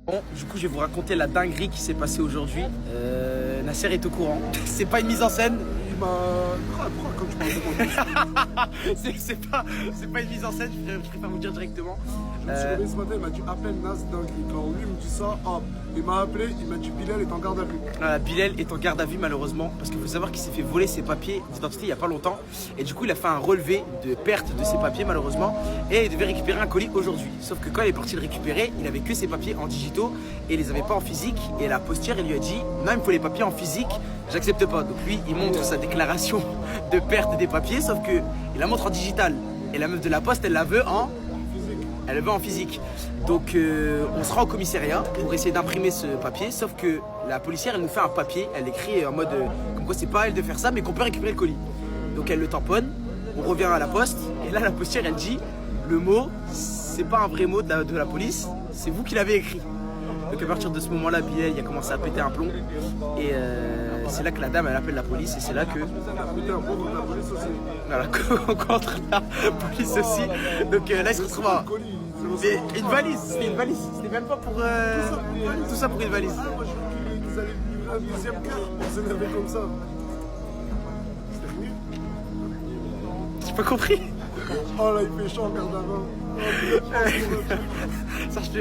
Bon, du coup, je vais vous raconter la dinguerie qui s'est passée aujourd'hui. Nasser est au courant. C'est pas une mise en scène. Il m'a... Pourquoi quand tu parles de moi c'est pas une mise en scène, je préfère vous dire directement. Je me suis réveillé ce matin, il m'a dit appelle Nas dinguerie. Quand lui me dit ça, hop, il m'a appelé, il m'a dit Bilal est en garde à vue. Bilal est en garde à vue malheureusement parce qu'il faut savoir qu'il s'est fait voler ses papiers d'identité il y a pas longtemps et du coup il a fait un relevé de perte de ses papiers malheureusement et il devait récupérer un colis aujourd'hui. Sauf que quand il est parti le récupérer, il avait que ses papiers en digitaux et il les avait pas en physique et la postière il lui a dit non il me faut les papiers en physique, j'accepte pas. Donc lui il montre sa déclaration de perte des papiers sauf que il la montre en digital et la meuf de la poste elle la veut en physique. Donc on se rend au commissariat pour essayer d'imprimer ce papier, sauf que la policière elle nous fait un papier, elle écrit en mode comme quoi c'est pas à elle de faire ça mais qu'on peut récupérer le colis. Donc elle le tamponne, on revient à la poste et là la postière elle dit le mot c'est pas un vrai mot de la police, c'est vous qui l'avez écrit. Donc à partir de ce moment là Bilal il a commencé à péter un plomb et c'est là que la dame elle appelle la police et c'est là que voilà, contre la police aussi. Donc là il se retrouve à une valise, c'était même pas pour tout ça pour une valise. Ah, moi je crois qu'ils allaient livrer un deuxième quart pour s'énerver comme ça. C'était venu. J'ai pas compris. Oh là il fait chaud en garde à vue.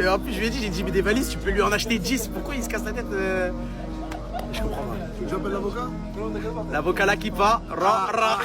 En plus je lui ai dit, j'ai dit mais des valises tu peux lui en acheter 10, pourquoi il se casse la tête Je comprends pas. Tu veux que j'appelle l'avocat? L'avocat là qui part, ra ra.